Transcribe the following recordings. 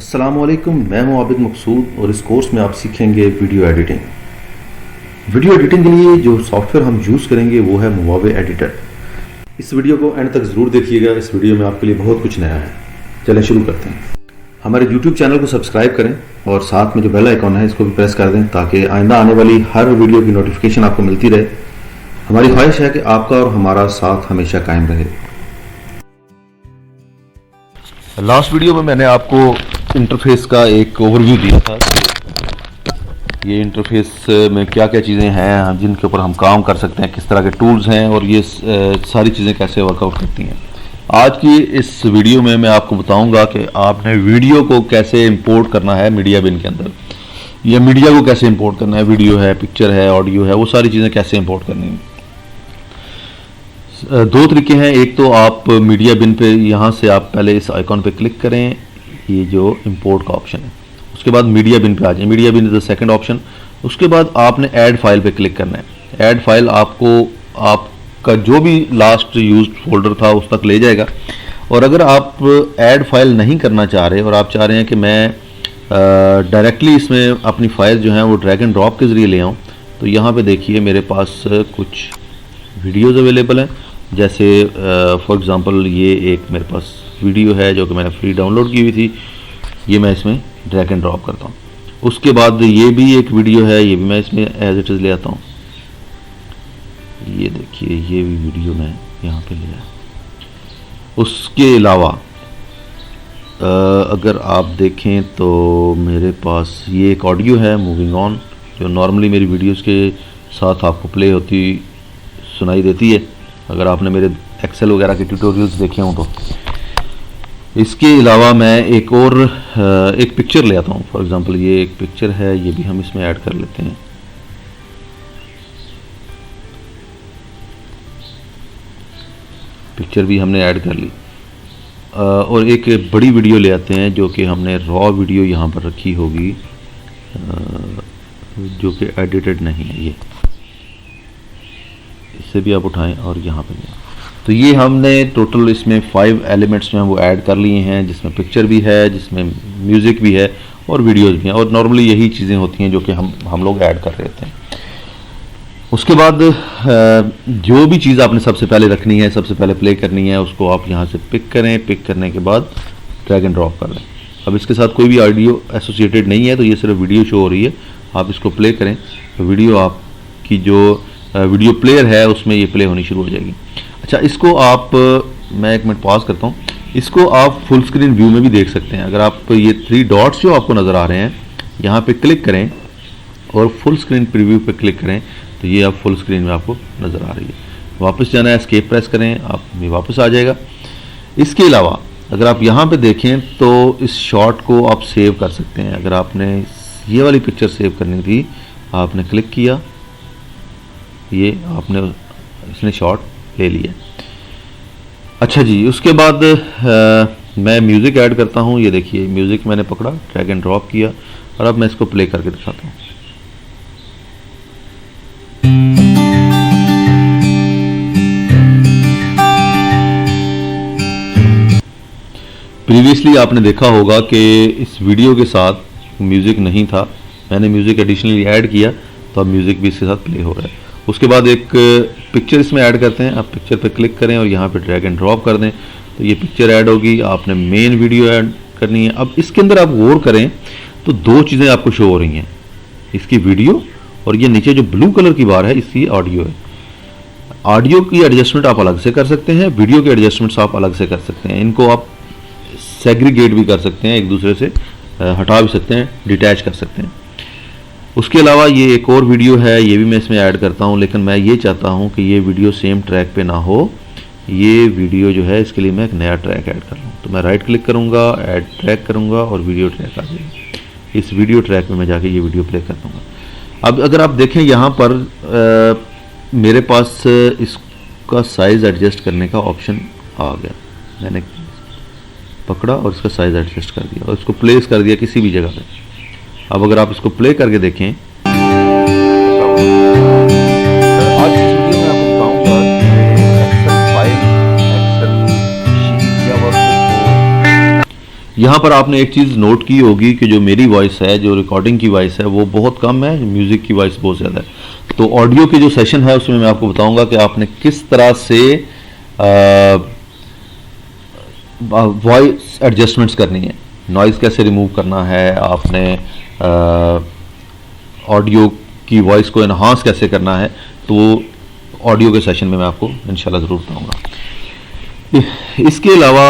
अस्सलामुअलैकुम, मैं हूं आबिद मकसूद और इस कोर्स में आप सीखेंगे वीडियो एडिटिंग। वीडियो एडिटिंग के लिए जो सॉफ्टवेयर हम यूज़ करेंगे वो है मोवावे एडिटर। इस वीडियो को एंड तक ज़रूर देखिएगा, इस वीडियो में आपके लिए बहुत कुछ नया है। चलें शुरू करते हैं। हमारे यूट्यूब चैनल को सब्सक्राइब करें और साथ में जो बेल आइकॉन है इसको भी प्रेस कर दें ताकि आइंदा आने वाली हर वीडियो की नोटिफिकेशन आपको मिलती रहे। हमारी ख्वाहिश है कि आपका और हमारा साथ हमेशा कायम रहे। लास्ट वीडियो में मैंने आपको इंटरफेस का एक ओवरव्यू दिया था कि ये इंटरफेस में क्या क्या चीज़ें हैं जिनके ऊपर हम काम कर सकते हैं, किस तरह के टूल्स हैं और ये सारी चीज़ें कैसे वर्कआउट करती हैं। आज की इस वीडियो में मैं आपको बताऊंगा कि आपने वीडियो को कैसे इंपोर्ट करना है मीडिया बिन के अंदर, या मीडिया को कैसे इंपोर्ट करना है, वीडियो है, पिक्चर है, ऑडियो है, वो सारी चीज़ें कैसे इंपोर्ट करनी है। दो तरीके हैं। एक तो आप मीडिया बिन पे यहाँ से आप पहले इस आइकॉन पे क्लिक करें, ये जो इंपोर्ट का ऑप्शन है, उसके बाद मीडिया बिन पे आ जाए। Media bin is the second option. उसके बाद आपने ऐड फाइल पे क्लिक करना है। ऐड फाइल आपको आपका जो भी लास्ट यूज्ड फोल्डर था उस तक ले जाएगा। और अगर आप ऐड फाइल नहीं करना चाह रहे और आप चाह रहे हैं कि मैं डायरेक्टली इसमें अपनी फाइल जो है वो ड्रैग एंड ड्रॉप के ज़रिए ले आऊँ, तो यहाँ पे देखिए मेरे पास कुछ वीडियोज़ अवेलेबल हैं। जैसे फॉर एग्ज़ाम्पल ये एक मेरे पास वीडियो है जो कि मैंने फ्री डाउनलोड की हुई थी, ये मैं इसमें ड्रैग एंड ड्रॉप करता हूँ। उसके बाद ये भी एक वीडियो है, ये भी मैं इसमें एज इट इज़ ले आता हूँ। ये देखिए ये भी वीडियो मैं यहाँ पे ले आया। उसके अलावा अगर आप देखें तो मेरे पास ये एक ऑडियो है मूविंग ऑन, जो नॉर्मली मेरी वीडियोज़ के साथ आपको प्ले होती सुनाई देती है अगर आपने मेरे एक्सेल वगैरह के ट्यूटोरियल्स देखे हों तो। इसके अलावा मैं एक और एक पिक्चर ले आता हूँ। फॉर एग्जांपल ये एक पिक्चर है, ये भी हम इसमें ऐड कर लेते हैं। पिक्चर भी हमने ऐड कर ली। और एक बड़ी वीडियो ले आते हैं जो कि हमने रॉ वीडियो यहाँ पर रखी होगी, जो कि एडिटेड नहीं है। ये इससे भी आप उठाएं और यहाँ पे लें। तो ये हमने टोटल इसमें 5 एलिमेंट्स जो हैं वो ऐड कर लिए हैं, जिसमें पिक्चर भी है, जिसमें म्यूज़िक भी है और वीडियोज़ भी हैं। और नॉर्मली यही चीज़ें होती हैं जो कि हम लोग ऐड कर रहे होते हैं। उसके बाद जो भी चीज़ आपने सबसे पहले रखनी है, सबसे पहले प्ले करनी है, उसको आप यहाँ से पिक करें। पिक करने के बाद ड्रैग एंड ड्रॉप कर लें। अब इसके साथ कोई भी ऑडियो एसोसिएटेड नहीं है, तो ये सिर्फ वीडियो शो हो रही है। आप इसको प्ले करें तो वीडियो आपकी जो वीडियो प्लेयर है उसमें ये प्ले होनी शुरू हो जाएगी। अच्छा, इसको आप मैं एक मिनट पॉज करता हूँ। इसको आप फुल स्क्रीन व्यू में भी देख सकते हैं। अगर आप ये 3 डॉट्स जो आपको नज़र आ रहे हैं यहाँ पे क्लिक करें और फुल स्क्रीन प्रीव्यू पे क्लिक करें, तो ये आप फुल स्क्रीन में आपको नज़र आ रही है। वापस जाना है, एस्केप प्रेस करें, आप ये वापस आ जाएगा। इसके अलावा अगर आप यहाँ पे देखें तो इस शॉट को आप सेव कर सकते हैं। अगर आपने ये वाली पिक्चर सेव करनी थी, आपने क्लिक किया, ये आपने इसने शॉट ले लिया। अच्छा जी, उसके बाद मैं म्यूज़िक ऐड करता हूँ। ये देखिए म्यूज़िक मैंने पकड़ा, ड्रैग एंड ड्रॉप किया और अब मैं इसको प्ले करके दिखाता हूँ। प्रीवियसली आपने देखा होगा कि इस वीडियो के साथ म्यूज़िक नहीं था, मैंने म्यूज़िक एडिशनली ऐड किया, तो अब म्यूज़िक भी इसके साथ प्ले हो रहा है। उसके बाद एक पिक्चर इसमें ऐड करते हैं। आप पिक्चर पे क्लिक करें और यहाँ पे ड्रैग एंड ड्रॉप कर दें, तो ये पिक्चर ऐड होगी। आपने मेन वीडियो ऐड करनी है। अब इसके अंदर आप गौर करें तो 2 चीज़ें आपको शो हो रही हैं, इसकी वीडियो और ये नीचे जो ब्लू कलर की बार है इसकी ऑडियो है। ऑडियो की एडजस्टमेंट आप अलग से कर सकते हैं, वीडियो की एडजस्टमेंट्स आप अलग से कर सकते हैं। इनको आप सेग्रीगेट भी कर सकते हैं, एक दूसरे से हटा भी सकते हैं, डिटैच कर सकते हैं। उसके अलावा ये एक और वीडियो है, ये भी मैं इसमें ऐड करता हूँ, लेकिन मैं ये चाहता हूँ कि ये वीडियो सेम ट्रैक पे ना हो। ये वीडियो जो है इसके लिए मैं एक नया ट्रैक ऐड कर लूँ, तो मैं राइट क्लिक करूँगा, ऐड ट्रैक करूँगा और वीडियो ट्रैक आ जाएगी। इस वीडियो ट्रैक में मैं जाके ये वीडियो प्ले कर दूँगा। अब अगर आप देखें यहाँ पर मेरे पास इसका साइज़ एडजस्ट करने का ऑप्शन आ गया। मैंने पकड़ा और इसका साइज़ एडजस्ट कर दिया और इसको प्लेस कर दिया किसी भी जगह पे। अब अगर आप इसको प्ले करके देखें, आज इस वीडियो में आपको बताऊंगा एक्सेल फाइल, एक्सेल शीट या वर्कबुक यहाँ पर आपने एक चीज़ नोट की होगी कि जो मेरी वॉइस है, जो रिकॉर्डिंग की वॉइस है, वो बहुत कम है, म्यूज़िक की वॉइस बहुत ज़्यादा है। तो ऑडियो के जो सेशन है उसमें मैं आपको बताऊंगा कि आपने किस तरह से वॉइस एडजस्टमेंट्स करनी है, नॉइज़ कैसे रिमूव करना है, आपने ऑडियो की वॉइस को इन्हांस कैसे करना है। तो ऑडियो के सेशन में मैं आपको इंशाल्लाह ज़रूर बताऊंगा। इसके अलावा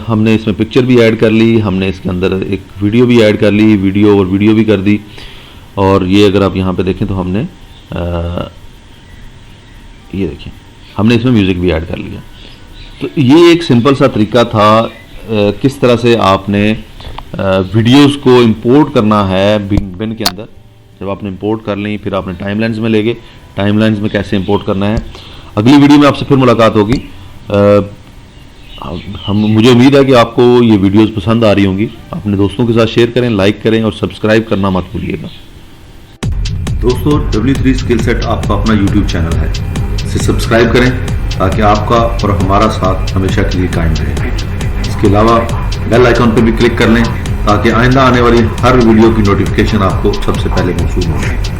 हमने इसमें पिक्चर भी ऐड कर ली, हमने इसके अंदर एक वीडियो भी ऐड कर ली, वीडियो और वीडियो भी कर दी। और ये अगर आप यहाँ पे देखें तो हमने ये देखिए हमने इसमें म्यूज़िक भी ऐड कर लिया। तो ये एक सिंपल सा तरीका था किस तरह से आपने वीडियोस को इंपोर्ट करना है बिन के अंदर। जब आपने इंपोर्ट कर ली फिर आपने टाइमलाइंस में ले गए, टाइमलाइंस में कैसे इंपोर्ट करना है। अगली वीडियो में आपसे फिर मुलाकात होगी। मुझे उम्मीद है कि आपको ये वीडियोस पसंद आ रही होंगी। अपने दोस्तों के साथ शेयर करें, लाइक करें और सब्सक्राइब करना मत भूलिएगा। दोस्तों, W3 स्किल सेट आपका अपना YouTube चैनल है, इसे सब्सक्राइब करें ताकि आपका और हमारा साथ हमेशा के लिए कायम रहे। इसके अलावा बेल आइकॉन पर भी क्लिक कर लें ताकि आइंदा आने वाली हर वीडियो की नोटिफिकेशन आपको सबसे पहले मौसूल हो।